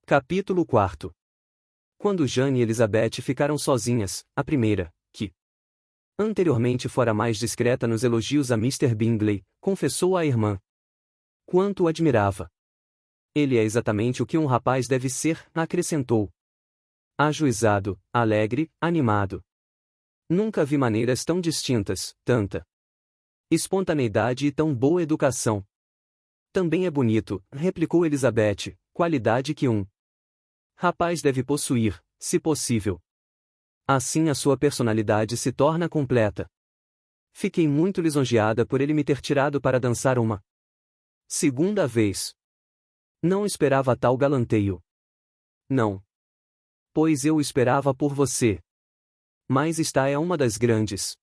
Capítulo 4. Quando Jane e Elizabeth ficaram sozinhas, a primeira, que anteriormente fora mais discreta nos elogios a Mr. Bingley, confessou à irmã quanto o admirava. Ele é exatamente o que um rapaz deve ser, acrescentou. Ajuizado, alegre, animado. Nunca vi maneiras tão distintas, tanta espontaneidade e tão boa educação. Também é bonito, replicou Elizabeth, qualidade que um rapaz deve possuir, se possível. Assim a sua personalidade se torna completa. Fiquei muito lisonjeada por ele me ter tirado para dançar uma segunda vez. Não esperava tal galanteio. Não. Pois eu o esperava por você. Mas esta é uma das grandes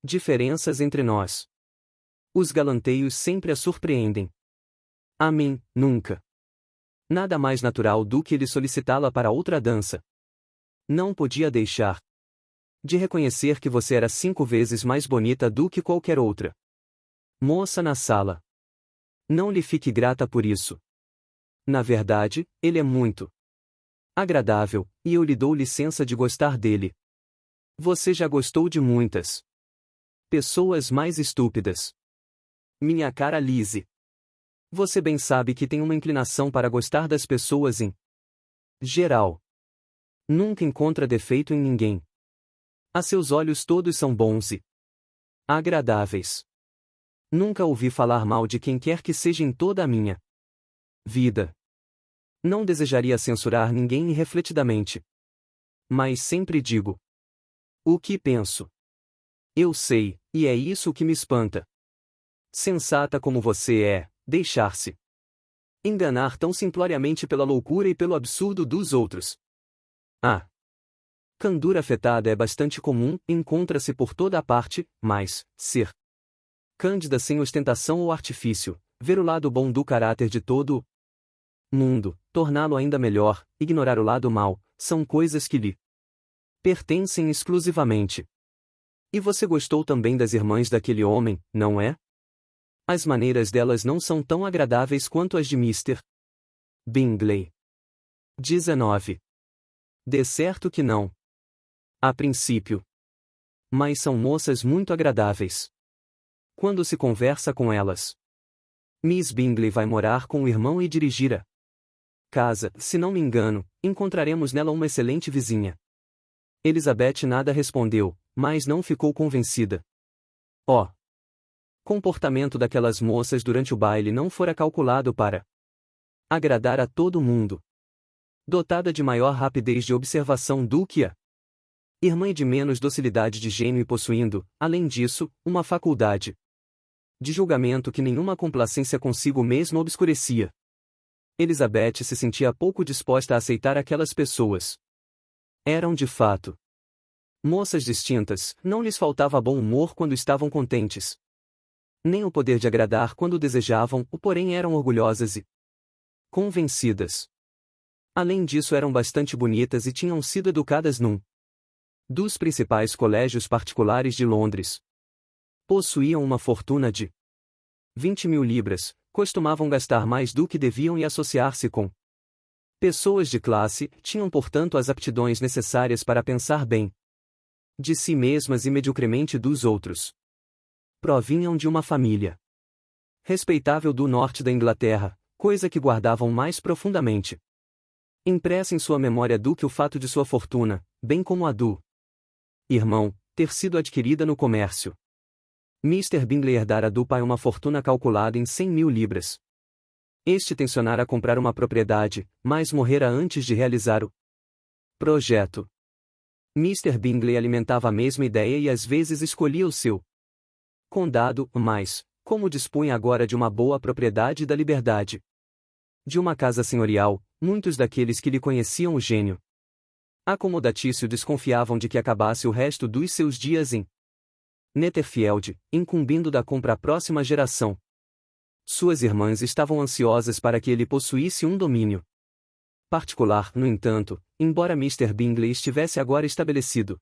diferenças entre nós. Os galanteios sempre a surpreendem. A mim, nunca. Nada mais natural do que ele solicitá-la para outra dança. Não podia deixar de reconhecer que você era 5 vezes mais bonita do que qualquer outra moça na sala. Não lhe fique grata por isso. Na verdade, ele é muito agradável, e eu lhe dou licença de gostar dele. Você já gostou de muitas pessoas mais estúpidas. Minha cara Lizzie. Você bem sabe que tem uma inclinação para gostar das pessoas em geral. Nunca encontra defeito em ninguém. A seus olhos todos são bons e agradáveis. Nunca ouvi falar mal de quem quer que seja em toda a minha vida. Não desejaria censurar ninguém irrefletidamente. Mas sempre digo o que penso. Eu sei, e é isso que me espanta. Sensata como você é, deixar-se enganar tão simploriamente pela loucura e pelo absurdo dos outros. A candura afetada é bastante comum, encontra-se por toda a parte, mas, ser cândida sem ostentação ou artifício, ver o lado bom do caráter de todo o mundo, torná-lo ainda melhor, ignorar o lado mau, são coisas que lhe pertencem exclusivamente. E você gostou também das irmãs daquele homem, não é? As maneiras delas não são tão agradáveis quanto as de Mr. Bingley. 19. De certo que não. A princípio. Mas são moças muito agradáveis. Quando se conversa com elas. Miss Bingley vai morar com o irmão e dirigir a casa, se não me engano, encontraremos nela uma excelente vizinha. Elizabeth nada respondeu, mas não ficou convencida. Oh! Comportamento daquelas moças durante o baile não fora calculado para agradar a todo mundo. Dotada de maior rapidez de observação do que a irmã e de menos docilidade de gênio e possuindo, além disso, uma faculdade de julgamento que nenhuma complacência consigo mesma obscurecia. Elizabeth se sentia pouco disposta a aceitar aquelas pessoas. Eram de fato moças distintas, não lhes faltava bom humor quando estavam contentes. Nem o poder de agradar quando desejavam, porém eram orgulhosas e convencidas. Além disso eram bastante bonitas e tinham sido educadas num dos principais colégios particulares de Londres. Possuíam uma fortuna de 20.000 libras, costumavam gastar mais do que deviam e associar-se com pessoas de classe, tinham portanto as aptidões necessárias para pensar bem de si mesmas e mediocremente dos outros. Provinham de uma família respeitável do norte da Inglaterra, coisa que guardavam mais profundamente impressa em sua memória do que o fato de sua fortuna, bem como a do irmão, ter sido adquirida no comércio. Mr. Bingley herdara do pai uma fortuna calculada em 100.000 libras. Este tencionara comprar uma propriedade, mas morrera antes de realizar o projeto. Mr. Bingley alimentava a mesma ideia e às vezes escolhia o seu condado, mas, como dispunha agora de uma boa propriedade da liberdade de uma casa senhorial, muitos daqueles que lhe conheciam o gênio acomodatício desconfiavam de que acabasse o resto dos seus dias em Netherfield, incumbindo da compra à próxima geração. Suas irmãs estavam ansiosas para que ele possuísse um domínio particular, no entanto, embora Mr. Bingley estivesse agora estabelecido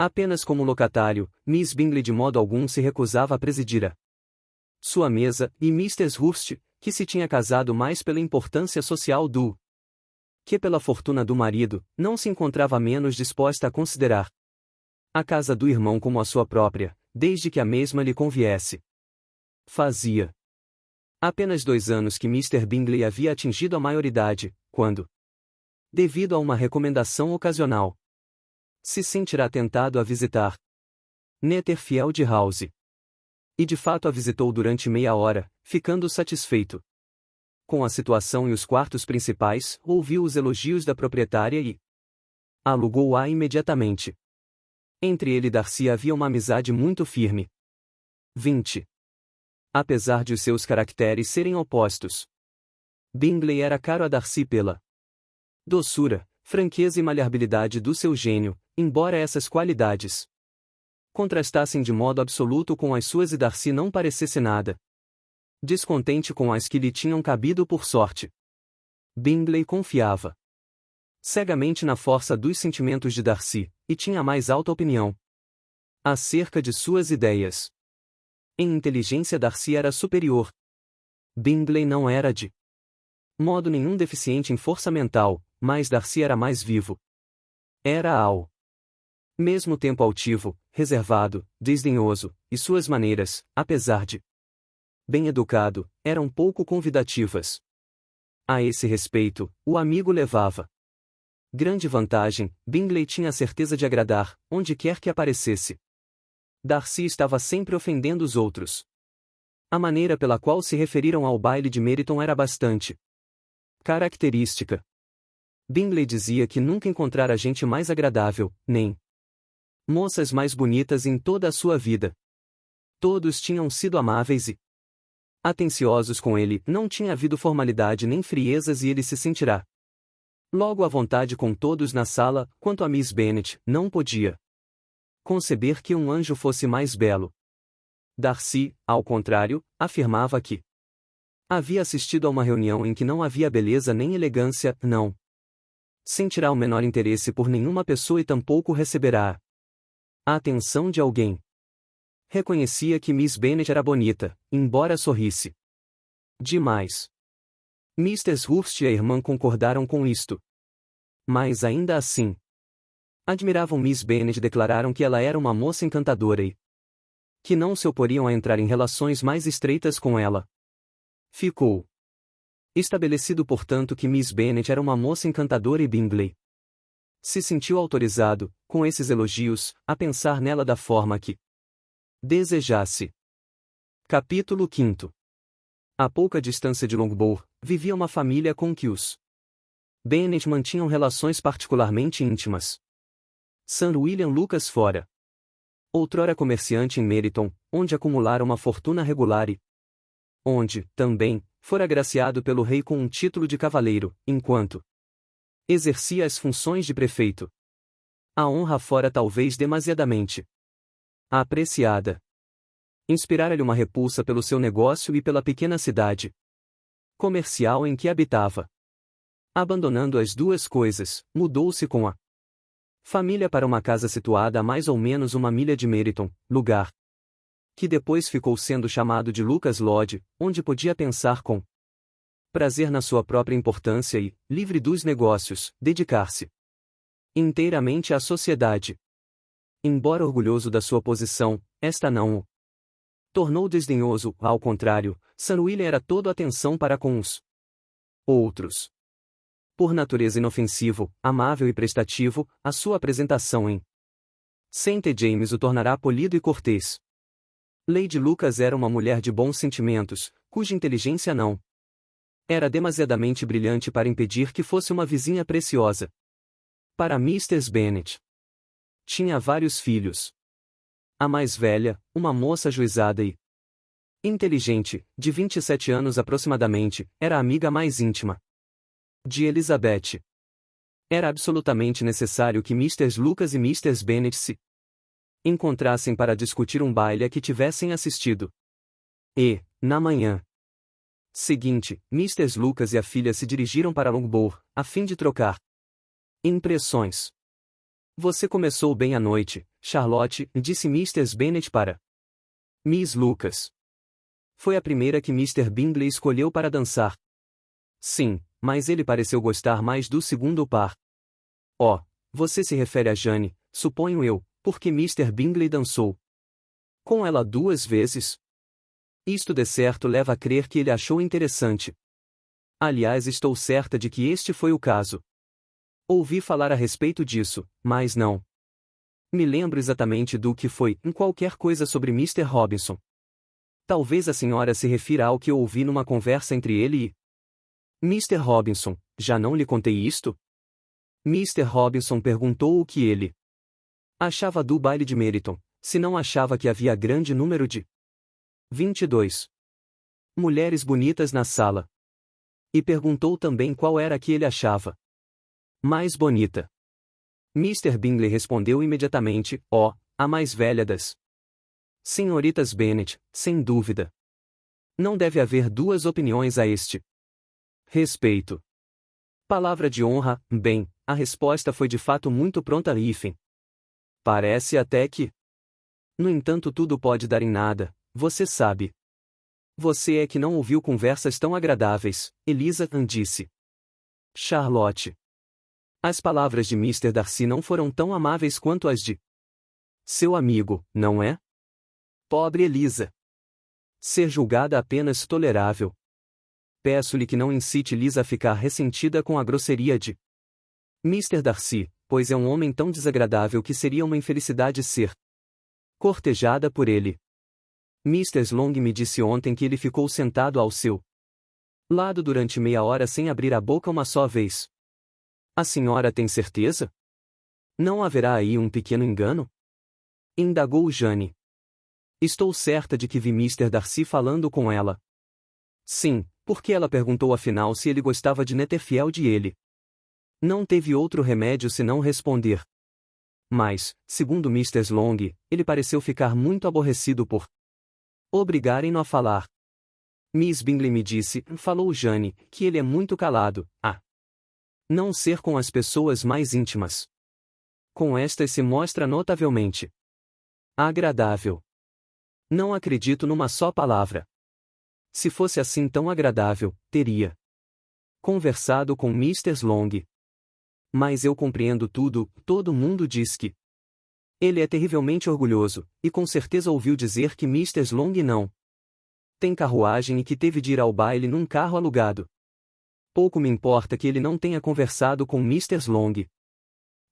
apenas como locatário, Miss Bingley de modo algum se recusava a presidir a sua mesa, e Mrs. Hurst, que se tinha casado mais pela importância social do que pela fortuna do marido, não se encontrava menos disposta a considerar a casa do irmão como a sua própria, desde que a mesma lhe conviesse. Fazia apenas 2 anos que Mr. Bingley havia atingido a maioridade, quando, devido a uma recomendação ocasional, se sentirá tentado a visitar Netherfield House. E de fato a visitou durante meia hora, ficando satisfeito com a situação e os quartos principais, ouviu os elogios da proprietária e alugou-a imediatamente. Entre ele e Darcy havia uma amizade muito firme. 20. Apesar de os seus caracteres serem opostos, Bingley era caro a Darcy pela doçura, franqueza e maleabilidade do seu gênio, embora essas qualidades contrastassem de modo absoluto com as suas e Darcy não parecesse nada descontente com as que lhe tinham cabido por sorte. Bingley confiava cegamente na força dos sentimentos de Darcy, e tinha a mais alta opinião acerca de suas ideias. Em inteligência Darcy era superior. Bingley não era de modo nenhum deficiente em força mental, mas Darcy era mais vivo. Era ao mesmo tempo altivo, reservado, desdenhoso, e suas maneiras, apesar de bem educado, eram pouco convidativas. A esse respeito, o amigo levava grande vantagem. Bingley tinha a certeza de agradar, onde quer que aparecesse. Darcy estava sempre ofendendo os outros. A maneira pela qual se referiram ao baile de Meryton era bastante característica. Bingley dizia que nunca encontrara gente mais agradável, nem moças mais bonitas em toda a sua vida. Todos tinham sido amáveis e atenciosos com ele, não tinha havido formalidade nem friezas e ele se sentirá logo à vontade com todos na sala. Quanto a Miss Bennet, não podia conceber que um anjo fosse mais belo. Darcy, ao contrário, afirmava que havia assistido a uma reunião em que não havia beleza nem elegância, não sentirá o menor interesse por nenhuma pessoa e tampouco receberá a atenção de alguém. Reconhecia que Miss Bennet era bonita, embora sorrisse demais. Mrs. Hurst e a irmã concordaram com isto. Mas ainda assim, admiravam Miss Bennet e declararam que ela era uma moça encantadora e que não se oporiam a entrar em relações mais estreitas com ela. Ficou estabelecido portanto que Miss Bennet era uma moça encantadora e Bingley se sentiu autorizado, com esses elogios, a pensar nela da forma que desejasse. Capítulo 5. A pouca distância de Longbourn, vivia uma família com que os Bennet mantinham relações particularmente íntimas. Sir William Lucas fora outrora comerciante em Meryton, onde acumulara uma fortuna regular e onde, também, fora agraciado pelo rei com um título de cavaleiro, enquanto exercia as funções de prefeito. A honra fora talvez demasiadamente apreciada. Inspirara-lhe uma repulsa pelo seu negócio e pela pequena cidade comercial em que habitava. Abandonando as duas coisas, mudou-se com a família para uma casa situada a mais ou menos 1 milha de Meryton, lugar que depois ficou sendo chamado de Lucas Lodge, onde podia pensar com prazer na sua própria importância e, livre dos negócios, dedicar-se inteiramente à sociedade. Embora orgulhoso da sua posição, esta não o tornou desdenhoso, ao contrário, Sir William era todo atenção para com os outros. Por natureza inofensivo, amável e prestativo, a sua apresentação em St. James o tornará polido e cortês. Lady Lucas era uma mulher de bons sentimentos, cuja inteligência não era demasiadamente brilhante para impedir que fosse uma vizinha preciosa. Para Mrs. Bennet, tinha vários filhos. A mais velha, uma moça ajuizada e inteligente, de 27 anos aproximadamente, era a amiga mais íntima de Elizabeth. Era absolutamente necessário que Mrs. Lucas e Mrs. Bennet se encontrassem para discutir um baile a que tivessem assistido. E, na manhã seguinte, Mrs. Lucas e a filha se dirigiram para Longbourn, a fim de trocar impressões. Você começou bem a noite, Charlotte, disse Mrs. Bennet para Miss Lucas. Foi a primeira que Mr. Bingley escolheu para dançar. Sim, mas ele pareceu gostar mais do segundo par. Oh, você se refere a Jane, suponho eu, porque Mr. Bingley dançou com ela 2 vezes? Isto de certo leva a crer que ele achou interessante. Aliás, estou certa de que este foi o caso. Ouvi falar a respeito disso, mas não me lembro exatamente do que foi, em qualquer coisa sobre Mr. Robinson. Talvez a senhora se refira ao que eu ouvi numa conversa entre ele e Mr. Robinson. Já não lhe contei isto? Mr. Robinson perguntou o que ele achava do baile de Meryton, se não achava que havia grande número de 22 mulheres bonitas na sala. E perguntou também qual era a que ele achava mais bonita. Mr. Bingley respondeu imediatamente: "Oh, a mais velha das senhoritas Bennet, sem dúvida. Não deve haver 2 opiniões a este respeito." Palavra de honra. Bem, a resposta foi de fato muito pronta e fim. Parece até que. No entanto, tudo pode dar em nada, você sabe. Você é que não ouviu conversas tão agradáveis, Eliza disse. Charlotte. As palavras de Mr. Darcy não foram tão amáveis quanto as de seu amigo, não é? Pobre Eliza. Ser julgada apenas tolerável. Peço-lhe que não incite Liza a ficar ressentida com a grosseria de Mr. Darcy, pois é um homem tão desagradável que seria uma infelicidade ser cortejada por ele. Mr. Slong me disse ontem que ele ficou sentado ao seu lado durante meia hora sem abrir a boca uma só vez. A senhora tem certeza? Não haverá aí um pequeno engano? Indagou Jane. Estou certa de que vi Mr. Darcy falando com ela. Sim, porque ela perguntou afinal se ele gostava de Netherfield e ele não teve outro remédio senão responder. Mas, segundo Mr. Slong, ele pareceu ficar muito aborrecido por obrigarem-no a falar. Miss Bingley me disse, falou Jane, que ele é muito calado, a não ser com as pessoas mais íntimas. Com estas se mostra notavelmente agradável. Não acredito numa só palavra. Se fosse assim tão agradável, teria conversado com Mr. Slong. Mas eu compreendo tudo, todo mundo diz que ele é terrivelmente orgulhoso, e com certeza ouviu dizer que Mr. Slong não tem carruagem e que teve de ir ao baile num carro alugado. Pouco me importa que ele não tenha conversado com Mr. Slong.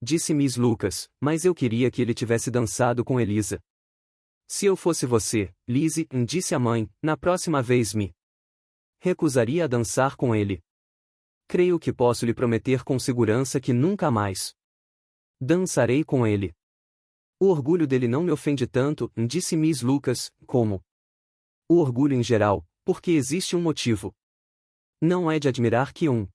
Disse Miss Lucas, mas eu queria que ele tivesse dançado com Eliza. Se eu fosse você, Lizzie, disse a mãe, na próxima vez me recusaria a dançar com ele. Creio que posso lhe prometer com segurança que nunca mais dançarei com ele. O orgulho dele não me ofende tanto, disse Miss Lucas, como o orgulho em geral, porque existe um motivo. Não é de admirar que um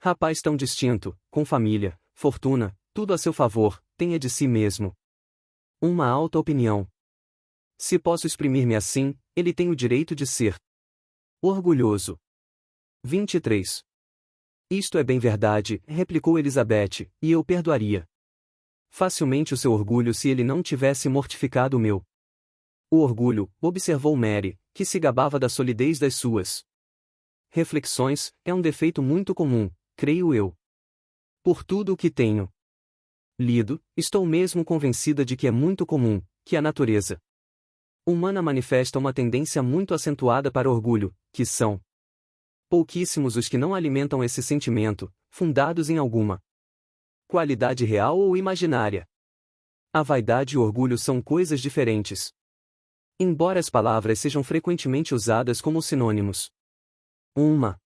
rapaz tão distinto, com família, fortuna, tudo a seu favor, tenha de si mesmo uma alta opinião. Se posso exprimir-me assim, ele tem o direito de ser orgulhoso. 23. Isto é bem verdade, replicou Elizabeth, e eu perdoaria facilmente o seu orgulho se ele não tivesse mortificado o meu. O orgulho, observou Mary, que se gabava da solidez das suas reflexões, é um defeito muito comum, creio eu. Por tudo o que tenho lido, estou mesmo convencida de que é muito comum, que a natureza humana manifesta uma tendência muito acentuada para orgulho, que são pouquíssimos os que não alimentam esse sentimento, fundados em alguma qualidade real ou imaginária. A vaidade e o orgulho são coisas diferentes. Embora as palavras sejam frequentemente usadas como sinônimos. Uma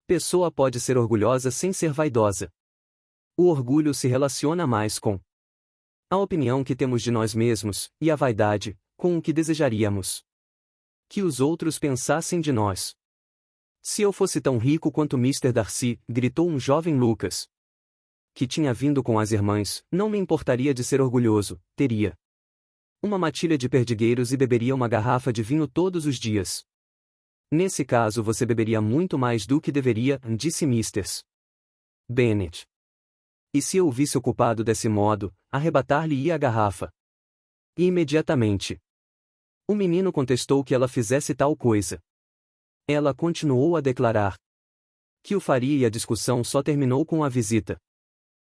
pessoa pode ser orgulhosa sem ser vaidosa. O orgulho se relaciona mais com a opinião que temos de nós mesmos, e a vaidade, com o que desejaríamos que os outros pensassem de nós. Se eu fosse tão rico quanto Mr. Darcy, gritou um jovem Lucas, que tinha vindo com as irmãs, não me importaria de ser orgulhoso, teria uma matilha de perdigueiros e beberia uma garrafa de vinho todos os dias. Nesse caso você beberia muito mais do que deveria, disse Mr. Bennet. E se eu o visse ocupado desse modo, arrebatar-lhe-ia a garrafa. E imediatamente o menino contestou que ela fizesse tal coisa. Ela continuou a declarar que o faria e a discussão só terminou com a visita.